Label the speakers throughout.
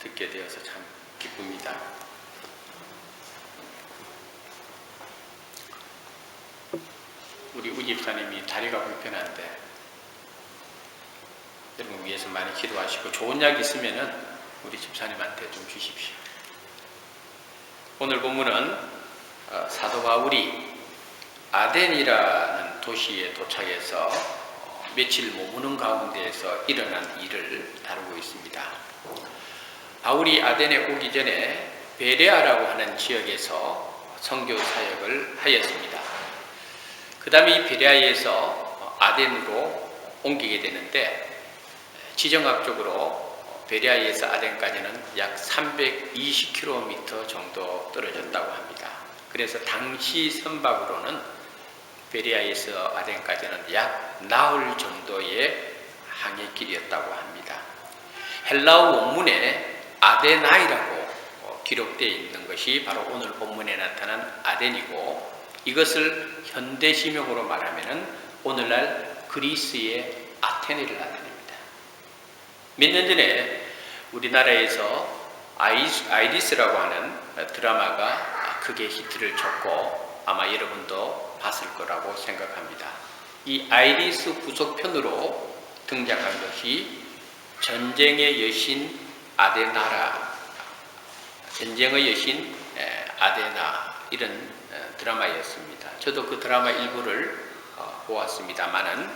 Speaker 1: 듣게 되어서 참 기쁩니다. 우리 우 집사님이 다리가 불편한데 여러분 위해서 많이 기도하시고 좋은 약 있으면은 우리 집사님한테 좀 주십시오. 오늘 본문은 사도 바울이 아덴이라는 도시에 도착해서 며칠 머무는 가운데에서 일어난 일을 다루고 있습니다. 바울이 아덴에 오기 전에 베레아라고 하는 지역에서 선교 사역을 하였습니다. 그 다음에 이 베레아에서 아덴으로 옮기게 되는데 지정학적으로 베레아에서 아덴까지는 약 320km 정도 떨어졌다고 합니다. 그래서 당시 선박으로는 베레아에서 아덴까지는 약 나흘 정도의 항해길이었다고 합니다. 헬라어 원문에 아데나이라고 기록되어 있는 것이 바로 오늘 본문에 나타난 아덴이고, 이것을 현대시명으로 말하면 오늘날 그리스의 아테네를 나타냅니다. 몇 년 전에 우리나라에서 아이리스라고 하는 드라마가 크게 히트를 쳤고 아마 여러분도 봤을 거라고 생각합니다. 이 아이리스 후속편으로 등장한 것이 전쟁의 여신 아데나라, 전쟁의 여신 아데나, 이런 드라마였습니다. 저도 그 드라마 일부를 보았습니다만은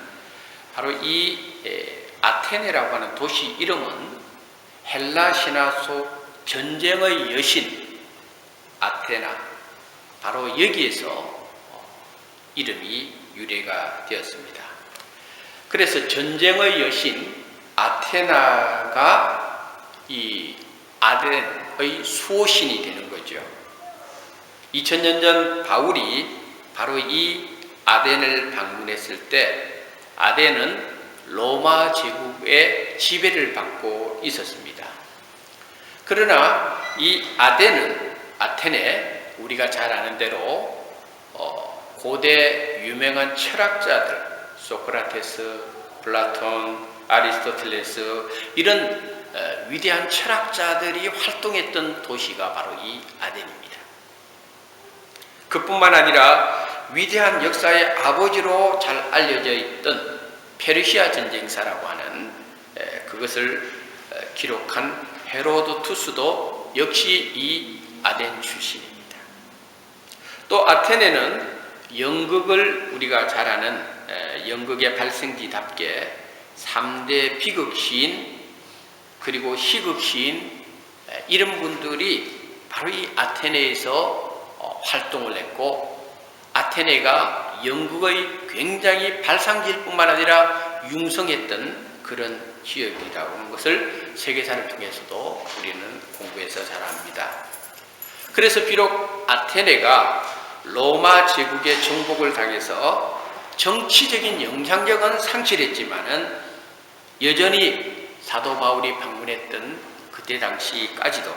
Speaker 1: 바로 이 아테네라고 하는 도시 이름은 헬라 신화 속 전쟁의 여신 아테나, 바로 여기에서 이름이 유래가 되었습니다. 그래서 전쟁의 여신 아테나가 이 아덴의 수호신이 되는 거죠. 2000년 전 바울이 바로 이 아덴을 방문했을 때 아덴은 로마 제국의 지배를 받고 있었습니다. 그러나 이 아테네, 우리가 잘 아는 대로 고대 유명한 철학자들, 소크라테스, 플라톤, 아리스토텔레스, 이런 위대한 철학자들이 활동했던 도시가 바로 이 아덴입니다. 그뿐만 아니라 위대한 역사의 아버지로 잘 알려져 있던 페르시아 전쟁사라고 하는 그것을 기록한 헤로도투스도 역시 이 아덴 출신입니다. 또 아테네는 연극을 우리가 잘 아는 연극의 발생지답게 3대 비극시인 그리고 희극시인 이런 분들이 바로 이 아테네에서 활동을 했고, 아테네가 연극의 굉장히 발상지일 뿐만 아니라 융성했던 그런 지역이라고 하는 것을 세계사를 통해서도 우리는 공부해서 잘 압니다. 그래서 비록 아테네가 로마 제국의 정복을 당해서 정치적인 영향력은 상실했지만은 여전히 사도 바울이 방문했던 그때 당시까지도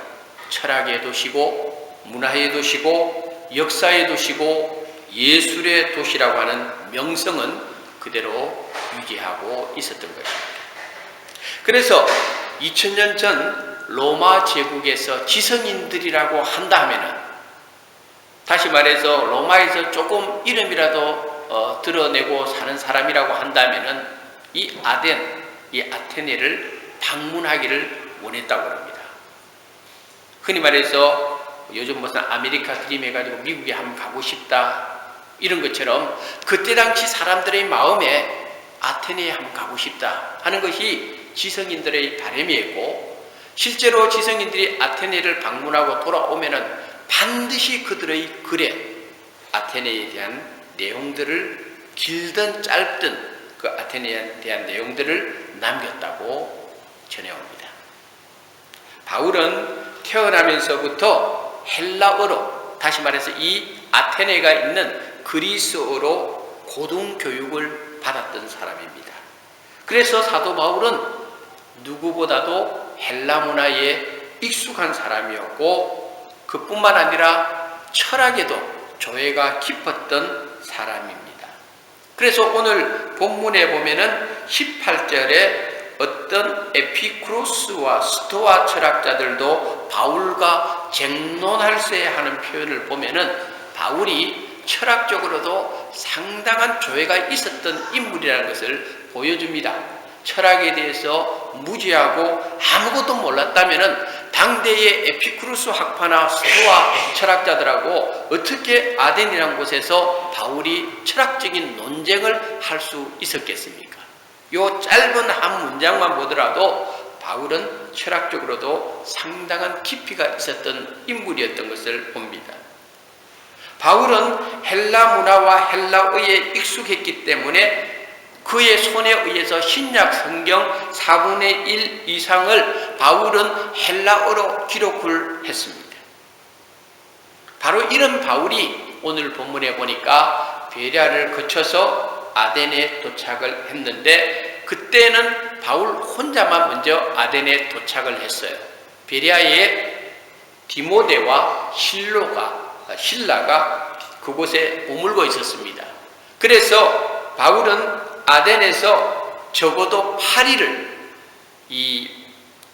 Speaker 1: 철학의 도시고 문화의 도시고 역사의 도시고 예술의 도시라고 하는 명성은 그대로 유지하고 있었던 것입니다. 그래서 2000년 전 로마 제국에서 지성인들이라고 한다면은, 다시 말해서 로마에서 조금 이름이라도 드러내고 사는 사람이라고 한다면은 이 아덴, 이 아테네를 방문하기를 원했다고 합니다. 흔히 말해서 요즘 무슨 아메리카 드림 해가지고 미국에 한번 가고 싶다, 이런 것처럼 그때 당시 사람들의 마음에 아테네에 한번 가고 싶다 하는 것이 지성인들의 바람이었고, 실제로 지성인들이 아테네를 방문하고 돌아오면은 반드시 그들의 글에 아테네에 대한 내용들을, 길든 짧든 그 아테네에 대한 내용들을 남겼다고 전해옵니다. 바울은 태어나면서부터 헬라어로, 다시 말해서 이 아테네가 있는 그리스어로 고등교육을 받았던 사람입니다. 그래서 사도 바울은 누구보다도 헬라 문화에 익숙한 사람이었고, 그뿐만 아니라 철학에도 조예가 깊었던 사람입니다. 그래서 오늘 본문에 보면은 18절에 어떤 에피쿠로스와 스토아 철학자들도 바울과 쟁론할세 하는 표현을 보면은 바울이 철학적으로도 상당한 조예가 있었던 인물이라는 것을 보여줍니다. 철학에 대해서 무지하고 아무것도 몰랐다면은 당대의 에피쿠로스 학파나 스토아 철학자들하고 어떻게 아덴이라는 곳에서 바울이 철학적인 논쟁을 할 수 있었겠습니까? 요 짧은 한 문장만 보더라도 바울은 철학적으로도 상당한 깊이가 있었던 인물이었던 것을 봅니다. 바울은 헬라 문화와 헬라어에 익숙했기 때문에 그의 손에 의해서 신약 성경 4분의 1 이상을 바울은 헬라어로 기록을 했습니다. 바로 이런 바울이 오늘 본문에 보니까 베레아를 거쳐서 아덴에 도착을 했는데 그때는 바울 혼자만 먼저 아덴에 도착을 했어요. 베레아에 디모데와 신라가 그곳에 머물고 있었습니다. 그래서 바울은 아덴에서 적어도 8일을 이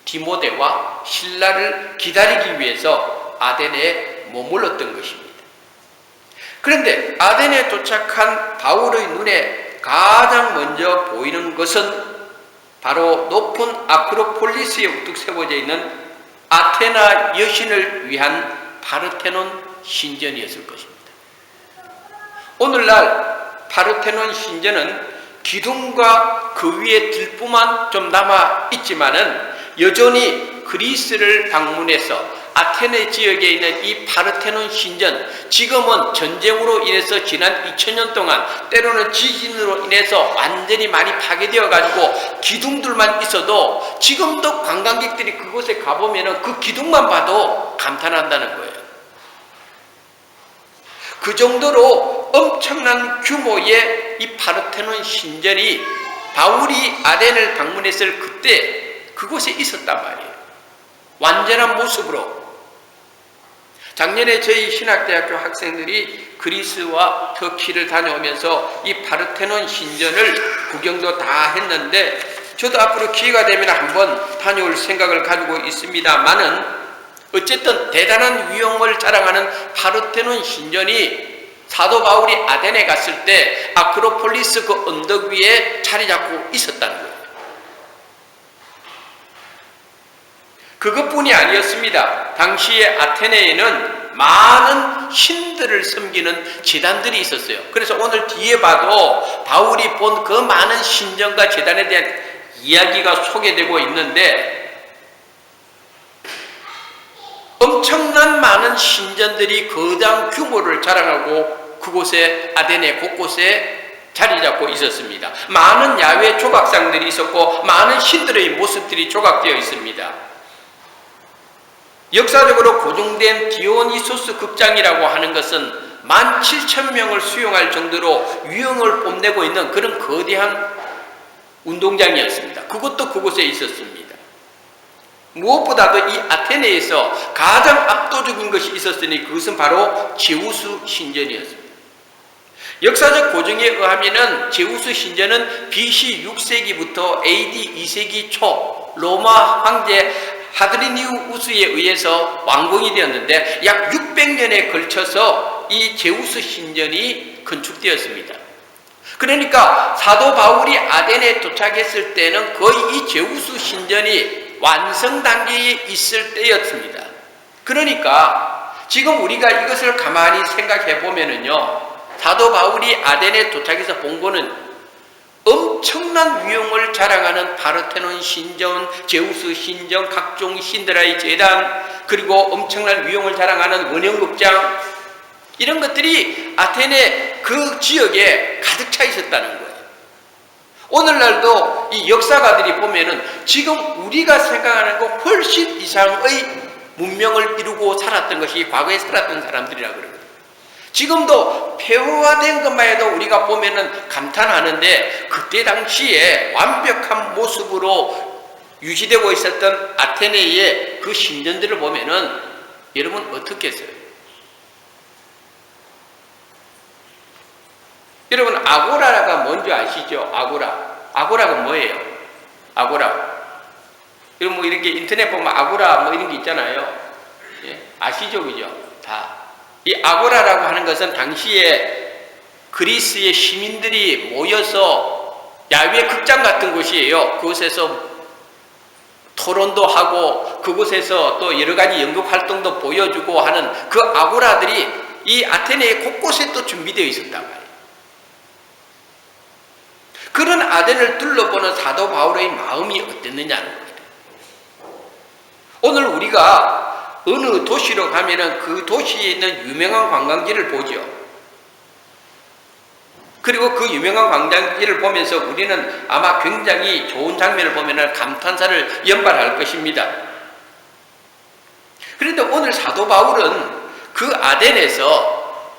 Speaker 1: 디모데와 신라를 기다리기 위해서 아덴에 머물렀던 것입니다. 그런데 아덴에 도착한 바울의 눈에 가장 먼저 보이는 것은 바로 높은 아크로폴리스에 우뚝 세워져 있는 아테나 여신을 위한 파르테논 신전이었을 것입니다. 오늘날 파르테논 신전은 기둥과 그 위에 들보만 좀 남아 있지만은 여전히 그리스를 방문해서 아테네 지역에 있는 이 파르테논 신전, 지금은 전쟁으로 인해서 지난 2000년 동안 때로는 지진으로 인해서 완전히 많이 파괴되어 가지고 기둥들만 있어도 지금도 관광객들이 그곳에 가보면 그 기둥만 봐도 감탄한다는 거예요. 그 정도로 엄청난 규모의 이 파르테논 신전이 바울이 아덴을 방문했을 그때 그곳에 있었단 말이에요. 완전한 모습으로. 작년에 저희 신학대학교 학생들이 그리스와 터키를 다녀오면서 이 파르테논 신전을 구경도 다 했는데 저도 앞으로 기회가 되면 한번 다녀올 생각을 가지고 있습니다만은 어쨌든 대단한 위엄을 자랑하는 파르테논 신전이 사도 바울이 아덴에 갔을 때 아크로폴리스 그 언덕 위에 자리 잡고 있었다는 거예요. 그것뿐이 아니었습니다. 당시에 아테네에는 많은 신들을 섬기는 제단들이 있었어요. 그래서 오늘 뒤에 봐도 바울이 본 그 많은 신전과 제단에 대한 이야기가 소개되고 있는데 엄청난 많은 신전들이 거대한 규모를 자랑하고 그곳에 아테네 곳곳에 자리 잡고 있었습니다. 많은 야외 조각상들이 있었고 많은 신들의 모습들이 조각되어 있습니다. 역사적으로 고정된 디오니소스 극장이라고 하는 것은 17,000명을 수용할 정도로 유형을 뽐내고 있는 그런 거대한 운동장이었습니다. 그것도 그곳에 있었습니다. 무엇보다도 이 아테네에서 가장 압도적인 것이 있었으니 그것은 바로 제우스 신전이었습니다. 역사적 고증에 의하면 제우스 신전은 BC 6세기부터 AD 2세기 초 로마 황제 하드리니우스에 의해서 완공이 되었는데 약 600년에 걸쳐서 이 제우스 신전이 건축되었습니다. 그러니까 사도 바울이 아덴에 도착했을 때는 거의 이 제우스 신전이 완성 단계에 있을 때였습니다. 그러니까 지금 우리가 이것을 가만히 생각해 보면은요, 사도 바울이 아덴에 도착해서 본 거는 엄청난 위용을 자랑하는 파르테논 신전, 제우스 신전, 각종 신드라의 제단, 그리고 엄청난 위용을 자랑하는 원형극장, 이런 것들이 아테네 그 지역에 가득 차 있었다는 거예요. 오늘날도 이 역사가들이 보면은 지금 우리가 생각하는 것 훨씬 이상의 문명을 이루고 살았던 것이 과거에 살았던 사람들이라고 그러거든요. 지금도 폐허화된 것만 해도 우리가 보면은 감탄하는데 그때 당시에 완벽한 모습으로 유지되고 있었던 아테네의 그 신전들을 보면은 여러분 어떻겠어요? 여러분 아고라가 뭔지 아시죠? 아고라가 뭐예요? 아고라. 이거 뭐 이렇게 인터넷 보면 아고라 뭐 이런 게 있잖아요. 예? 아시죠, 그죠? 다. 이 아고라라고 하는 것은 당시에 그리스의 시민들이 모여서 야외 극장 같은 곳이에요. 그곳에서 토론도 하고 그곳에서 또 여러 가지 연극 활동도 보여주고 하는 그 아고라들이 이 아테네 곳곳에 또 준비되어 있었단 말이에요. 그런 아덴을 둘러보는 사도 바울의 마음이 어땠느냐는 거예요. 오늘 우리가 어느 도시로 가면은 그 도시에 있는 유명한 관광지를 보죠. 그리고 그 유명한 관광지를 보면서 우리는 아마 굉장히 좋은 장면을 보면은 감탄사를 연발할 것입니다. 그런데 오늘 사도 바울은 그 아덴에서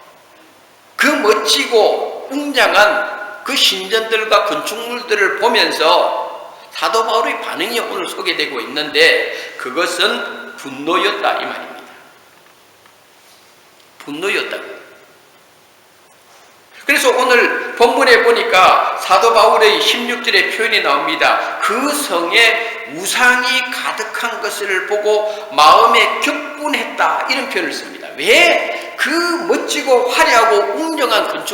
Speaker 1: 그 멋지고 웅장한 그 신전들과 건축물들을 보면서 사도 바울의 반응이 오늘 소개되고 있는데 그것은 분노였다 이 말입니다. 분노였다. 그래서 오늘 본문에 보니까 사도 바울의 16절의 표현이 나옵니다. 그 성에 우상이 가득한 것을 보고 마음에 격분했다 이런 표현을 씁니다. 왜 그 멋지고 화려하고 웅장한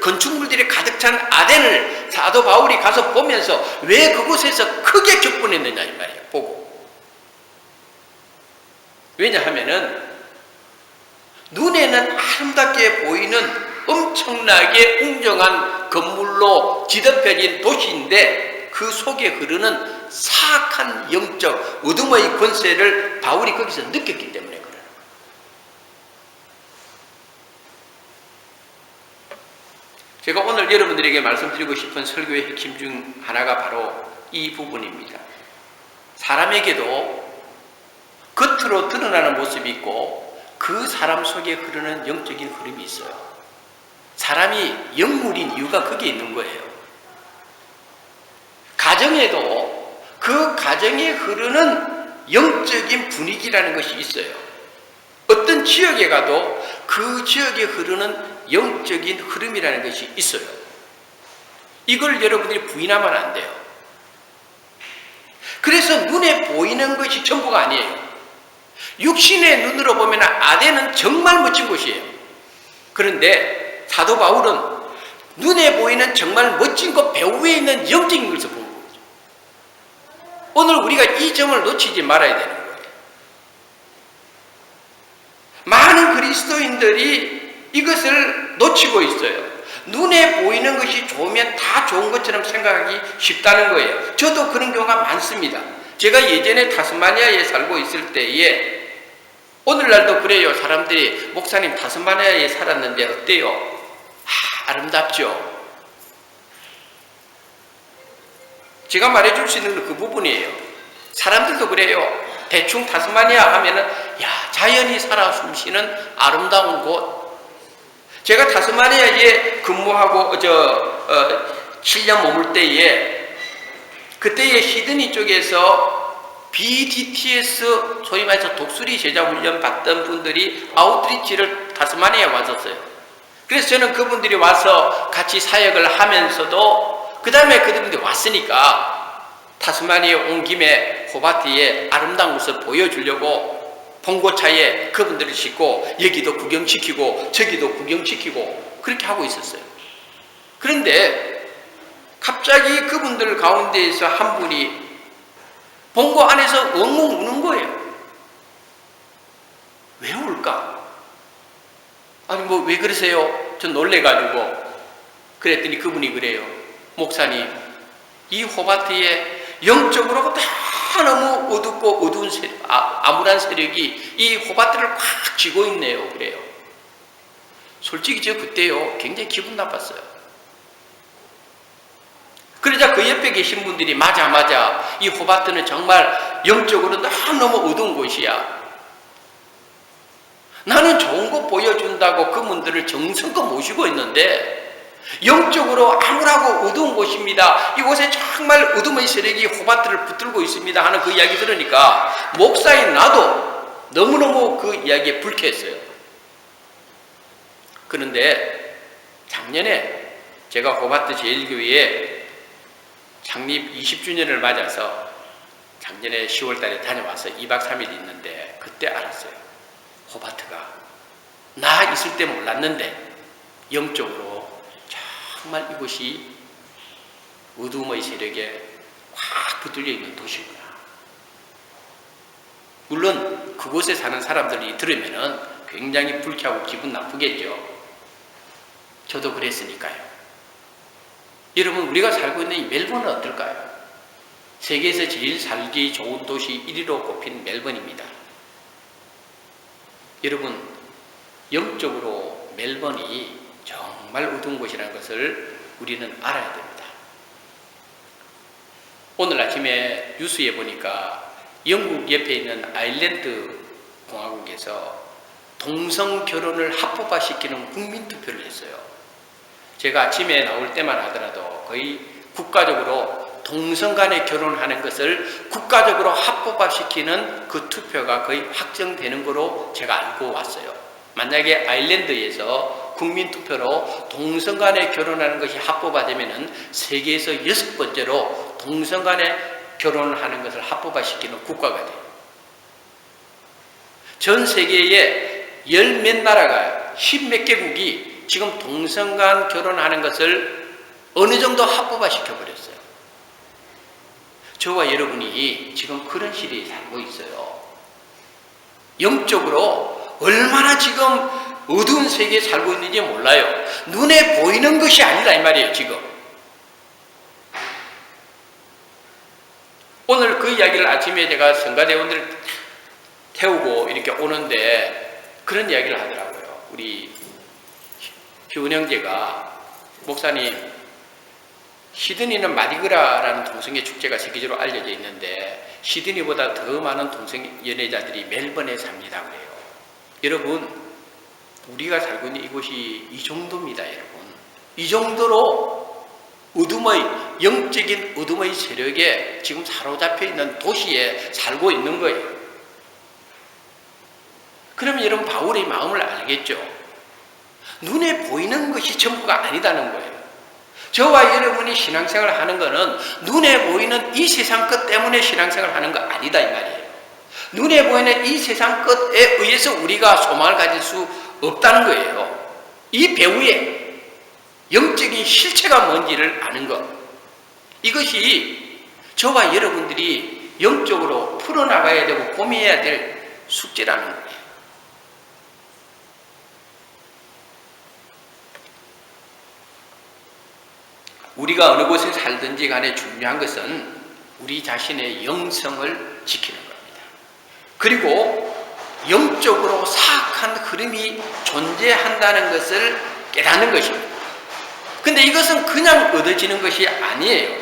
Speaker 1: 건축물들이 가득 찬 아덴을 사도 바울이 가서 보면서 왜 그곳에서 크게 격분했느냐 이 말이에요. 보고. 왜냐하면은 눈에는 아름답게 보이는 엄청나게 웅장한 건물로 뒤덮여진 도시인데 그 속에 흐르는 사악한 영적 어둠의 권세를 바울이 거기서 느꼈기 때문에 그래요. 제가 오늘 여러분들에게 말씀드리고 싶은 설교의 핵심 중 하나가 바로 이 부분입니다. 사람에게도 겉으로 드러나는 모습이 있고 그 사람 속에 흐르는 영적인 흐름이 있어요. 사람이 영물인 이유가 거기에 있는 거예요. 가정에도 그 가정에 흐르는 영적인 분위기라는 것이 있어요. 어떤 지역에 가도 그 지역에 흐르는 영적인 흐름이라는 것이 있어요. 이걸 여러분들이 부인하면 안 돼요. 그래서 눈에 보이는 것이 전부가 아니에요. 육신의 눈으로 보면 아덴은 정말 멋진 곳이에요. 그런데 사도 바울은 눈에 보이는 정말 멋진 것 배후에 있는 영적인 것을 보는 거죠. 오늘 우리가 이 점을 놓치지 말아야 되는 거예요. 많은 그리스도인들이 이것을 놓치고 있어요. 눈에 보이는 것이 좋으면 다 좋은 것처럼 생각하기 쉽다는 거예요. 저도 그런 경우가 많습니다. 제가 예전에 타스마니아에 살고 있을 때에 오늘날도 그래요. 사람들이 목사님 타스마니아에 살았는데 어때요? 아름답죠. 제가 말해줄 수 있는 건 그 부분이에요. 사람들도 그래요. 대충 타스마니아 하면은 자연이 살아 숨쉬는 아름다운 곳. 제가 타스마니아에 근무하고 7년 머물 때에 그때에 시드니 쪽에서 BDTS 소위 말해서 독수리 제자 훈련 받던 분들이 아웃리치를 타스마니아에 왔었어요. 그래서 저는 그분들이 와서 같이 사역을 하면서도 그 다음에 그분들이 왔으니까 타스마니아에 온 김에 호바트의 아름다운 곳을 보여주려고 봉고차에 그분들을 싣고 여기도 구경시키고 저기도 구경시키고 그렇게 하고 있었어요. 그런데 갑자기 그분들 가운데에서 한 분이 봉고 안에서 엉엉 우는 거예요. 왜 울까? 아니 뭐 왜 그러세요? 전 놀래가지고 그랬더니 그분이 그래요. 목사님, 이 호바트에 영적으로 다 너무 어둡고 어두운 암울한 세력이 이 호바트를 꽉 쥐고 있네요. 그래요. 솔직히 저 그때요 굉장히 기분 나빴어요. 그러자 그 옆에 계신 분들이 맞아 이 호바트는 정말 영적으로 너무 어두운 곳이야. 나는 좋은 거 보여준다고 그분들을 정성껏 모시고 있는데 영적으로 암울하고 어두운 곳입니다. 이곳에 정말 어둠의 세력이 호바트를 붙들고 있습니다 하는 그 이야기 들으니까 목사인 나도 너무너무 그 이야기에 불쾌했어요. 그런데 작년에 제가 호바트 제1교회에 창립 20주년을 맞아서 작년에 10월 달에 다녀와서 2박 3일 있는데 그때 알았어요. 호바트가 나 있을 때 몰랐는데 영적으로 정말 이곳이 어둠의 세력에 확 붙들려 있는 도시구나. 물론 그곳에 사는 사람들이 들으면은 굉장히 불쾌하고 기분 나쁘겠죠. 저도 그랬으니까요. 여러분, 우리가 살고 있는 이 멜번은 어떨까요? 세계에서 제일 살기 좋은 도시 1위로 꼽힌 멜번입니다. 여러분, 영적으로 멜번이 정말 어두운 곳이라는 것을 우리는 알아야 됩니다. 오늘 아침에 뉴스에 보니까 영국 옆에 있는 아일랜드 공화국에서 동성 결혼을 합법화시키는 국민투표를 했어요. 제가 아침에 나올 때만 하더라도 거의 국가적으로 동성 간에 결혼하는 것을 국가적으로 합법화시키는 그 투표가 거의 확정되는 거로 제가 알고 왔어요. 만약에 아일랜드에서 국민투표로 동성 간에 결혼하는 것이 합법화되면 세계에서 6번째로 동성 간에 결혼하는 것을 합법화시키는 국가가 돼요. 전 세계에 열 몇 나라가 10몇 개국이 지금 동성 간 결혼하는 것을 어느 정도 합법화시켜버렸어요. 저와 여러분이 지금 그런 시대에 살고 있어요. 영적으로 얼마나 지금 어두운 세계에 살고 있는지 몰라요. 눈에 보이는 것이 아니라 이 말이에요, 지금. 오늘 그 이야기를 아침에 제가 성가대원들을 태우고 이렇게 오는데 그런 이야기를 하더라고요. 우리 효은형제가 목사님, 시드니는 마디그라라는 동성애 축제가 세계적으로 알려져 있는데 시드니보다 더 많은 동성 연애자들이 멜번에 삽니다 그래요. 여러분, 우리가 살고 있는 이곳이 이 정도입니다. 여러분, 이 정도로 어둠의 영적인 어둠의 세력에 지금 사로잡혀 있는 도시에 살고 있는 거예요. 그러면 여러분, 바울의 마음을 알겠죠? 눈에 보이는 것이 전부가 아니다는 거예요. 저와 여러분이 신앙생활을 하는 것은 눈에 보이는 이 세상 것 때문에 신앙생활을 하는 거 아니다 이 말이에요. 눈에 보이는 이 세상 것에 의해서 우리가 소망을 가질 수 없다는 거예요. 이 배후에 영적인 실체가 뭔지를 아는 것, 이것이 저와 여러분들이 영적으로 풀어나가야 되고 고민해야 될 숙제라는 거예요. 우리가 어느 곳에 살든지 간에 중요한 것은 우리 자신의 영성을 지키는 겁니다. 그리고 영적으로 사악한 흐름이 존재한다는 것을 깨닫는 것입니다. 근데 이것은 그냥 얻어지는 것이 아니에요.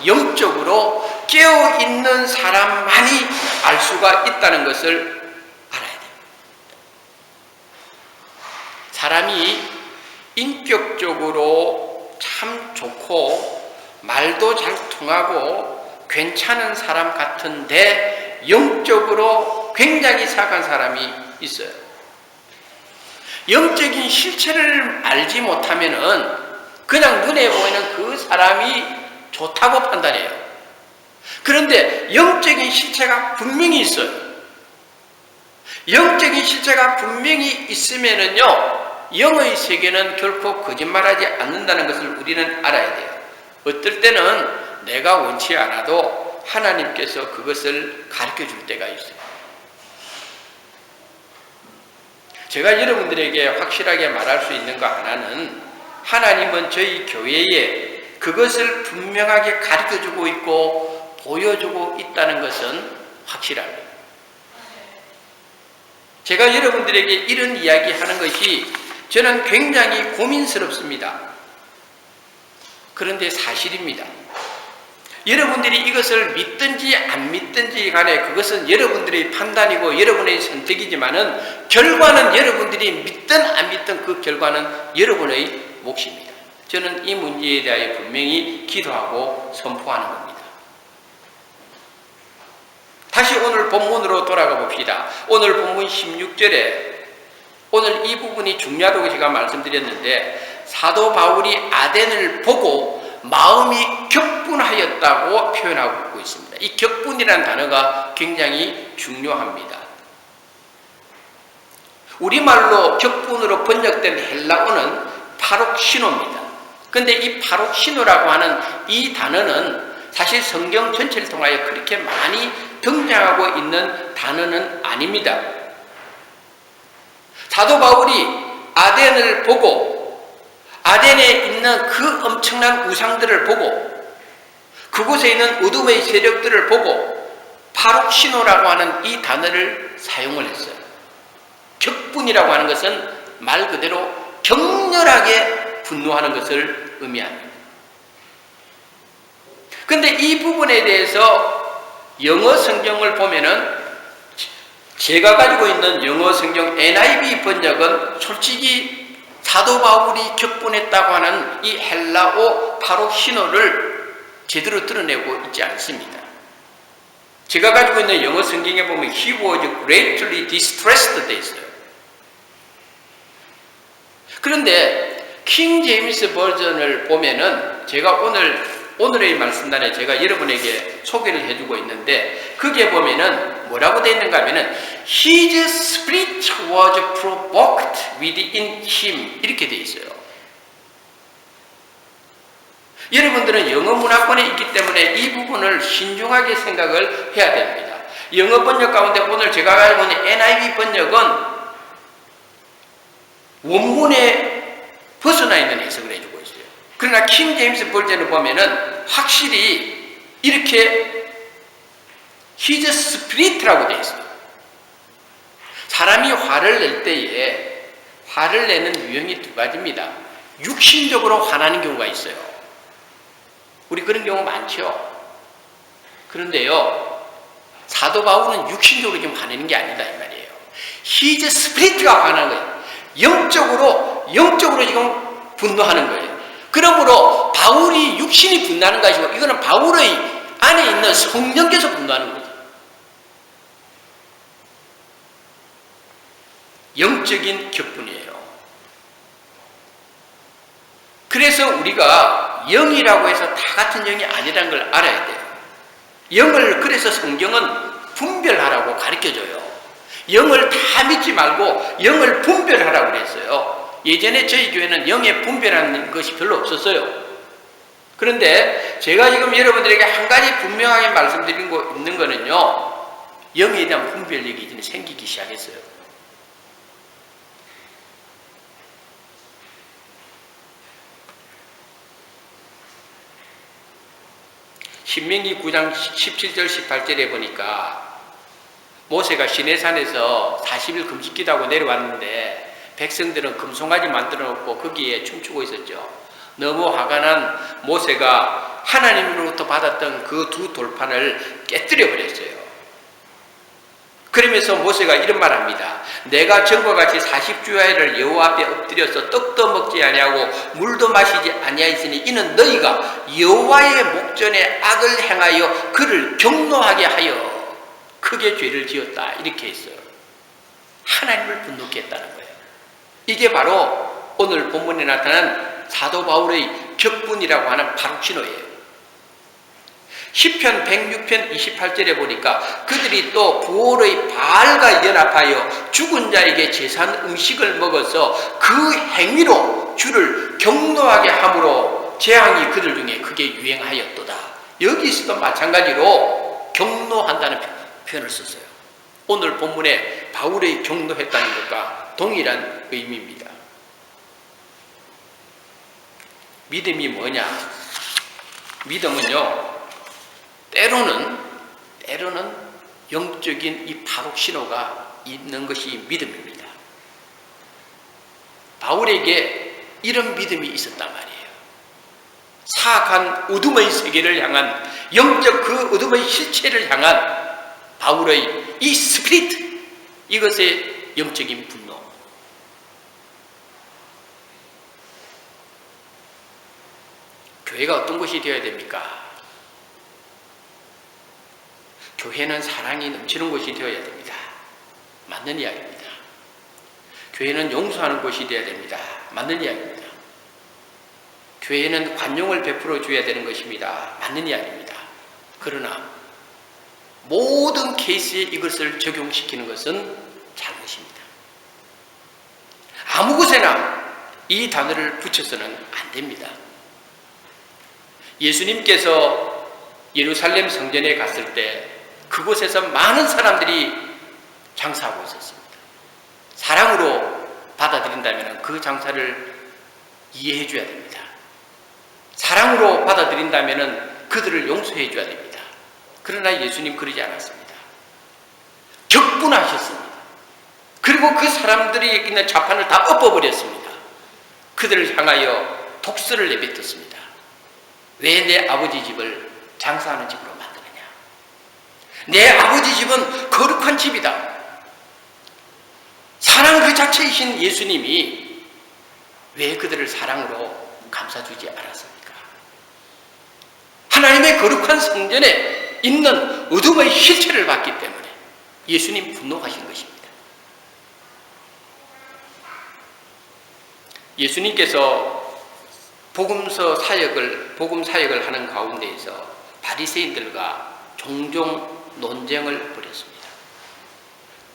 Speaker 1: 영적으로 깨어있는 사람만이 알 수가 있다는 것을 알아야 됩니다. 사람이 인격적으로 참 좋고 말도 잘 통하고 괜찮은 사람 같은데 영적으로 굉장히 사악한 사람이 있어요. 영적인 실체를 알지 못하면은 그냥 눈에 보이는 그 사람이 좋다고 판단해요. 그런데 영적인 실체가 분명히 있어요. 영적인 실체가 분명히 있으면은요, 영의 세계는 결코 거짓말하지 않는다는 것을 우리는 알아야 돼요. 어떨 때는 내가 원치 않아도 하나님께서 그것을 가르쳐 줄 때가 있어요. 제가 여러분들에게 확실하게 말할 수 있는 거 하나는, 하나님은 저희 교회에 그것을 분명하게 가르쳐 주고 있고 보여주고 있다는 것은 확실합니다. 제가 여러분들에게 이런 이야기 하는 것이 저는 굉장히 고민스럽습니다. 그런데 사실입니다. 여러분들이 이것을 믿든지 안 믿든지 간에 그것은 여러분들의 판단이고 여러분의 선택이지만은 결과는 여러분들이 믿든 안 믿든 그 결과는 여러분의 몫입니다. 저는 이 문제에 대하여 분명히 기도하고 선포하는 겁니다. 다시 오늘 본문으로 돌아가 봅시다. 오늘 본문 16절에 오늘 이 부분이 중요하다고 제가 말씀드렸는데, 사도 바울이 아덴을 보고 마음이 격분하였다고 표현하고 있습니다. 이 격분이라는 단어가 굉장히 중요합니다. 우리말로 격분으로 번역된 헬라어는 파록시노입니다. 그런데 이 파록시노라고 하는 이 단어는 사실 성경 전체를 통하여 그렇게 많이 등장하고 있는 단어는 아닙니다. 사도 바울이 아덴을 보고 아덴에 있는 그 엄청난 우상들을 보고 그곳에 있는 어둠의 세력들을 보고 파록시노라고 하는 이 단어를 사용을 했어요. 격분이라고 하는 것은 말 그대로 격렬하게 분노하는 것을 의미합니다. 그런데 이 부분에 대해서 영어 성경을 보면은 제가 가지고 있는 영어 성경 NIV 번역은 솔직히 사도 바울이 격분했다고 하는 이 헬라어 파록시노를 제대로 드러내고 있지 않습니다. 제가 가지고 있는 영어 성경에 보면 He was greatly distressed 돼 있어요. 그런데 킹 제임스 버전을 보면은 제가 오늘의 말씀단에 제가 여러분에게 소개를 해주고 있는데 그게 보면은 뭐라고 되어 있는가 하면은 His spirit was provoked within him 이렇게 되어 있어요. 여러분들은 영어 문화권에 있기 때문에 이 부분을 신중하게 생각을 해야 됩니다. 영어 번역 가운데 오늘 제가 가지고 있는 NIV 번역은 원문에 벗어나 있는 해석을 해주고 있어요. 그러나 킹 제임스 버전을 보면은 확실히 이렇게 His spirit라고 되어 있어요. 사람이 화를 낼 때에 화를 내는 유형이 두 가지입니다. 육신적으로 화나는 경우가 있어요. 우리 그런 경우 많죠. 그런데요, 사도 바울은 육신적으로 좀 화내는 게 아니다 이 말이에요. His spirit가 화나는 거예요. 영적으로 지금 분노하는 거예요. 그러므로 바울이 육신이 분노하는 것이고 이거는 바울의 안에 있는 성령께서 분노하는 거죠. 영적인 격분이에요. 그래서 우리가 영이라고 해서 다 같은 영이 아니라는 걸 알아야 돼요. 영을 그래서 성경은 분별하라고 가르쳐줘요. 영을 다 믿지 말고 영을 분별하라고 그랬어요. 예전에 저희 교회는 영의 분별하는 것이 별로 없었어요. 그런데 제가 지금 여러분들에게 한 가지 분명하게 말씀드리고 있는 거는요, 영에 대한 분별력이 이제 생기기 시작했어요. 신명기 9장 17절 18절에 보니까 모세가 시내산에서 40일 금식기도하고 내려왔는데 백성들은 금송아지 만들어 놓고 거기에 춤추고 있었죠. 너무 화가 난 모세가 하나님으로부터 받았던 그 두 돌판을 깨뜨려 버렸어요. 그러면서 모세가 이런 말 합니다. 내가 전과 같이 40주야를 여호와 앞에 엎드려서 떡도 먹지 아니하고 물도 마시지 아니하였으니 이는 너희가 여호와의 목전에 악을 행하여 그를 경노하게 하여 크게 죄를 지었다. 이렇게 했어요. 하나님을 분노케 했다는 거예요. 이게 바로 오늘 본문에 나타난 사도 바울의 격분이라고 하는 파룩시노예요. 시편 106편 28절에 보니까 그들이 또 부올의 바알과 연합하여 죽은 자에게 제사한 음식을 먹어서 그 행위로 주를 경노하게 함으로 재앙이 그들 중에 크게 유행하였도다. 여기서도 마찬가지로 경노한다는 표현을 썼어요. 오늘 본문에 바울의 경노했다는 것과 동일한 의미입니다. 믿음이 뭐냐? 믿음은요, 때로는 영적인 이 파록신호가 있는 것이 믿음입니다. 바울에게 이런 믿음이 있었단 말이에요. 사악한 어둠의 세계를 향한 영적 그 어둠의 실체를 향한 바울의 이 스피릿, 이것의 영적인 분노. 교회가 어떤 곳이 되어야 됩니까? 교회는 사랑이 넘치는 곳이 되어야 됩니다. 맞는 이야기입니다. 교회는 용서하는 곳이 되어야 됩니다. 맞는 이야기입니다. 교회는 관용을 베풀어 줘야 되는 것입니다. 맞는 이야기입니다. 그러나 모든 케이스에 이것을 적용시키는 것은 잘못입니다. 아무 곳에나 이 단어를 붙여서는 안 됩니다. 예수님께서 예루살렘 성전에 갔을 때 그곳에서 많은 사람들이 장사하고 있었습니다. 사랑으로 받아들인다면 그 장사를 이해해 줘야 됩니다. 사랑으로 받아들인다면 그들을 용서해 줘야 됩니다. 그러나 예수님 그러지 않았습니다. 격분하셨습니다. 그리고 그 사람들이 있는 자판을 다 엎어버렸습니다. 그들을 향하여 독설을 내뱉었습니다. 왜 내 아버지 집을 장사하는 집으로 만드느냐? 내 아버지 집은 거룩한 집이다. 사랑 그 자체이신 예수님이 왜 그들을 사랑으로 감싸주지 않았습니까? 하나님의 거룩한 성전에 있는 어둠의 실체를 봤기 때문에 예수님 분노하신 것입니다. 예수님께서 복음 사역을 하는 가운데에서 바리새인들과 종종 논쟁을 벌였습니다.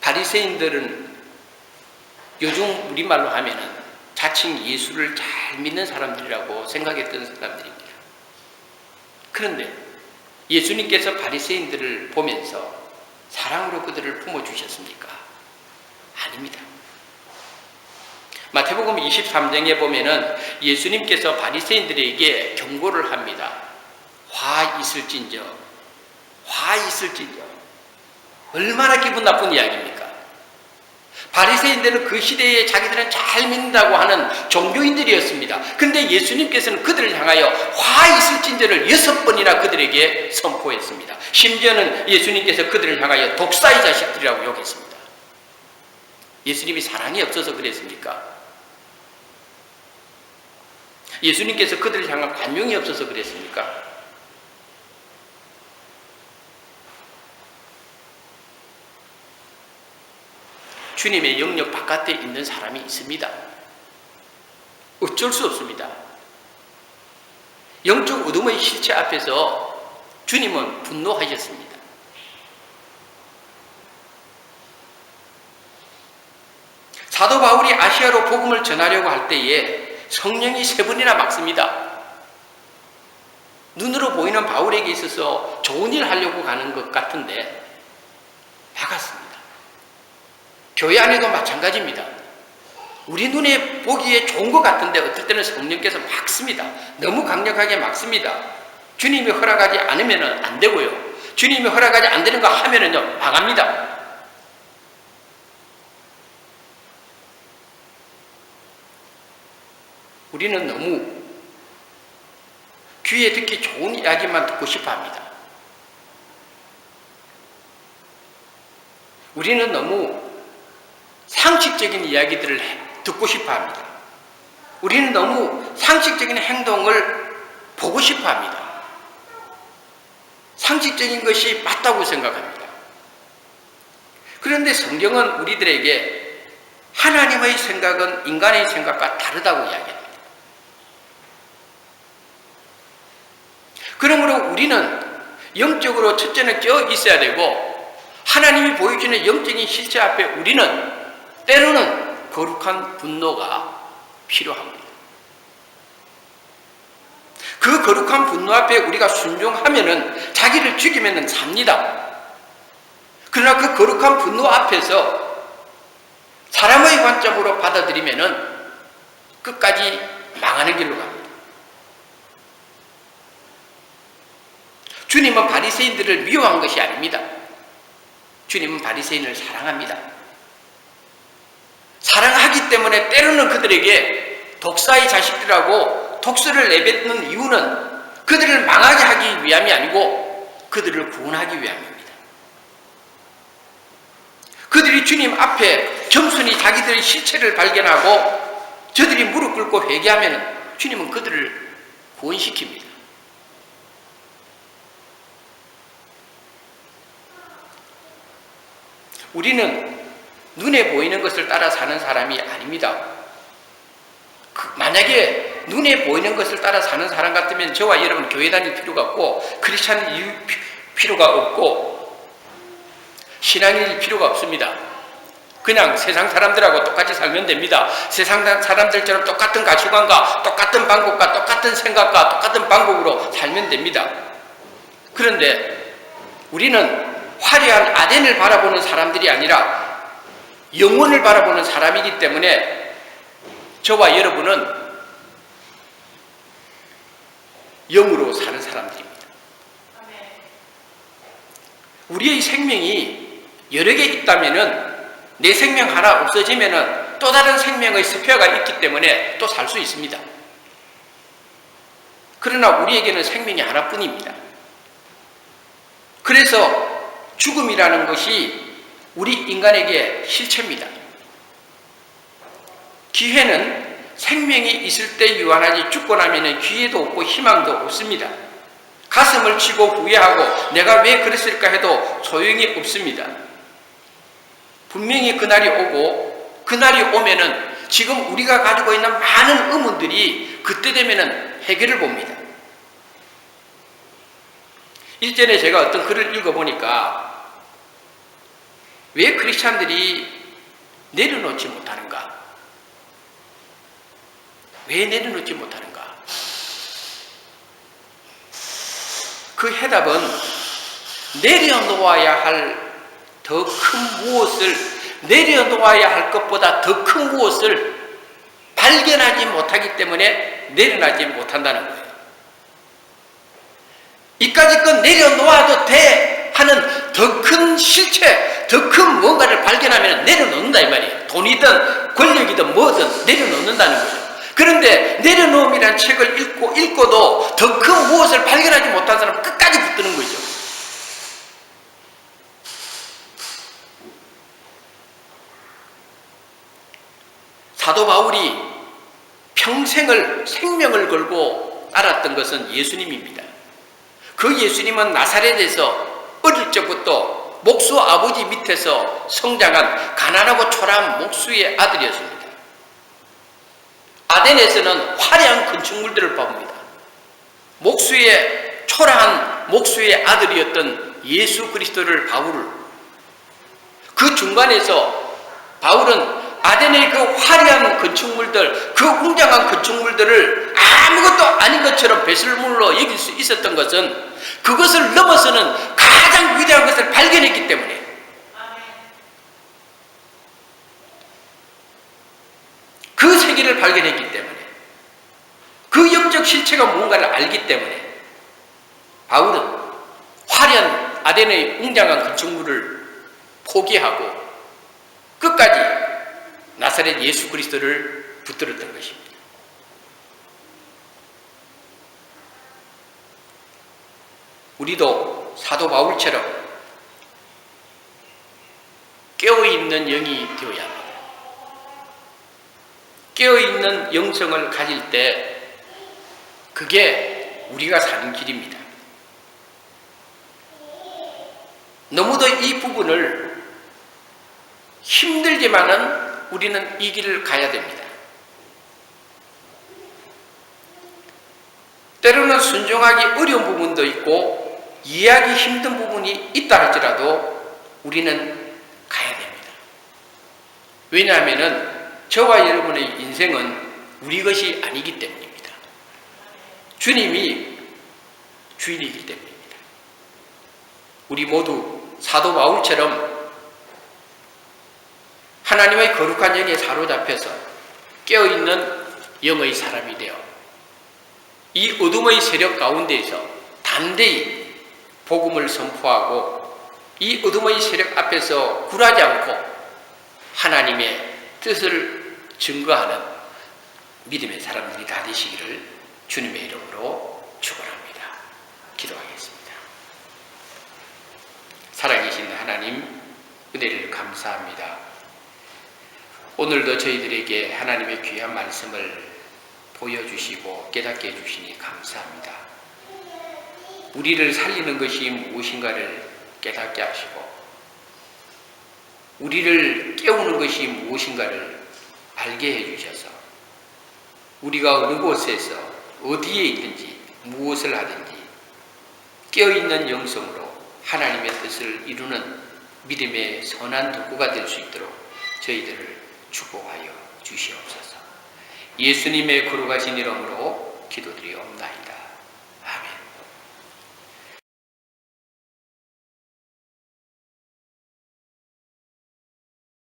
Speaker 1: 바리새인들은 요즘 우리말로 하면은 자칭 예수를 잘 믿는 사람들이라고 생각했던 사람들입니다. 그런데 예수님께서 바리새인들을 보면서 사랑으로 그들을 품어주셨습니까? 아닙니다. 마태복음 23장에 보면은 예수님께서 바리새인들에게 경고를 합니다. 화 있을진저. 얼마나 기분 나쁜 이야기입니까? 바리새인들은 그 시대에 자기들은 잘 믿는다고 하는 종교인들이었습니다. 근데 예수님께서는 그들을 향하여 화 있을진저를 6번이나 그들에게 선포했습니다. 심지어는 예수님께서 그들을 향하여 독사의 자식들이라고 욕했습니다. 예수님이 사랑이 없어서 그랬습니까? 예수님께서 그들을 향한 관용이 없어서 그랬습니까? 주님의 영역 바깥에 있는 사람이 있습니다. 어쩔 수 없습니다. 영적 어둠의 실체 앞에서 주님은 분노하셨습니다. 사도 바울이 아시아로 복음을 전하려고 할 때에 성령이 3번이나 막습니다. 눈으로 보이는 바울에게 있어서 좋은 일 하려고 가는 것 같은데 막았습니다. 교회 안에도 마찬가지입니다. 우리 눈에 보기에 좋은 것 같은데 어떨 때는 성령께서 막습니다. 너무 강력하게 막습니다. 주님이 허락하지 않으면 안 되고요. 주님이 허락하지 안 되는 거 하면은요, 망합니다. 우리는 너무 귀에 듣기 좋은 이야기만 듣고 싶어 합니다. 우리는 너무 상식적인 이야기들을 듣고 싶어 합니다. 우리는 너무 상식적인 행동을 보고 싶어 합니다. 상식적인 것이 맞다고 생각합니다. 그런데 성경은 우리들에게 하나님의 생각은 인간의 생각과 다르다고 이야기합니다. 그러므로 우리는 영적으로 첫째는 껴 있어야 되고 하나님이 보여주는 영적인 실체 앞에 우리는 때로는 거룩한 분노가 필요합니다. 그 거룩한 분노 앞에 우리가 순종하면은 자기를 죽이면은 삽니다. 그러나 그 거룩한 분노 앞에서 사람의 관점으로 받아들이면은 끝까지 망하는 길로 갑니다. 주님은 바리새인들을 미워한 것이 아닙니다. 주님은 바리새인을 사랑합니다. 사랑하기 때문에 때로는 그들에게 독사의 자식들하고 독설을 내뱉는 이유는 그들을 망하게 하기 위함이 아니고 그들을 구원하기 위함입니다. 그들이 주님 앞에 겸손히 자기들의 실체를 발견하고 저들이 무릎 꿇고 회개하면 주님은 그들을 구원시킵니다. 우리는 눈에 보이는 것을 따라 사는 사람이 아닙니다. 만약에 눈에 보이는 것을 따라 사는 사람 같으면 저와 여러분 교회 다닐 필요가 없고 크리스찬일 필요가 없고 신앙일 필요가 없습니다. 그냥 세상 사람들하고 똑같이 살면 됩니다. 세상 사람들처럼 똑같은 가치관과 똑같은 방법과 똑같은 생각과 똑같은 방법으로 살면 됩니다. 그런데 우리는 화려한 아덴을 바라보는 사람들이 아니라 영혼을 바라보는 사람이기 때문에 저와 여러분은 영으로 사는 사람들입니다. 우리의 생명이 여러 개 있다면은 내 생명 하나 없어지면은 또 다른 생명의 스페어가 있기 때문에 또 살 수 있습니다. 그러나 우리에게는 생명이 하나뿐입니다. 그래서 죽음이라는 것이 우리 인간에게 실체입니다. 기회는 생명이 있을 때 유한하지 죽고 나면 기회도 없고 희망도 없습니다. 가슴을 치고 후회하고 내가 왜 그랬을까 해도 소용이 없습니다. 분명히 그날이 오고 그날이 오면은 지금 우리가 가지고 있는 많은 의문들이 그때 되면은 해결을 봅니다. 일전에 제가 어떤 글을 읽어보니까 왜 크리스찬들이 내려놓지 못하는가? 왜 내려놓지 못하는가? 그 해답은 내려놓아야 할 더 큰 무엇을, 내려놓아야 할 것보다 더 큰 무엇을 발견하지 못하기 때문에 내려놓지 못한다는 거예요. 이까짓 건 내려놓아도 돼 하는 더 큰 실체, 더 큰 뭔가를 발견하면 내려놓는다 이 말이에요. 돈이든 권력이든 뭐든 내려놓는다는 거죠. 그런데 내려놓음이라는 책을 읽고도 더 큰 무엇을 발견하지 못한 사람은 끝까지 붙드는 거죠. 사도 바울이 평생을 생명을 걸고 따랐던 것은 예수님입니다. 그 예수님은 나사렛에서 어릴 적부터 목수 아버지 밑에서 성장한 가난하고 초라한 목수의 아들이었습니다. 아덴에서는 화려한 건축물들을 봅니다. 초라한 목수의 아들이었던 예수 그리스도를 그 중간에서 바울은 아덴의 그 화려한 건축물들, 그 웅장한 건축물들을 아무것도 아닌 것처럼 배설물로 여길 수 있었던 것은 그것을 넘어서는 가장 위대한 것을 발견했기 때문에, 그 세계를 발견했기 때문에, 그 영적 실체가 뭔가를 알기 때문에 바울은 화려한 아덴의 웅장한 건축물을 포기하고 끝까지 나사렛 예수 그리스도를 붙들었던 것입니다. 우리도 사도 바울처럼 깨어있는 영이 되어야 합니다. 깨어있는 영성을 가질 때 그게 우리가 사는 길입니다. 너무도 이 부분을 힘들지만은 우리는 이 길을 가야 됩니다. 때로는 순종하기 어려운 부분도 있고 이해하기 힘든 부분이 있다 할지라도 우리는 가야 됩니다. 왜냐하면 저와 여러분의 인생은 우리 것이 아니기 때문입니다. 주님이 주인이기 때문입니다. 우리 모두 사도 바울처럼 하나님의 거룩한 영에 사로잡혀서 깨어있는 영의 사람이 되어 이 어둠의 세력 가운데에서 담대히 복음을 선포하고 이 어둠의 세력 앞에서 굴하지 않고 하나님의 뜻을 증거하는 믿음의 사람들이 다 되시기를 주님의 이름으로 축원합니다. 기도하겠습니다. 살아계신 하나님, 은혜를 감사합니다. 오늘도 저희들에게 하나님의 귀한 말씀을 보여주시고 깨닫게 해주시니 감사합니다. 우리를 살리는 것이 무엇인가를 깨닫게 하시고 우리를 깨우는 것이 무엇인가를 알게 해주셔서 우리가 어느 곳에서 어디에 있든지 무엇을 하든지 깨어있는 영성으로 하나님의 뜻을 이루는 믿음의 선한 도구가 될 수 있도록 저희들을 축복하여 주시옵소서. 예수님의 거룩하신 이름으로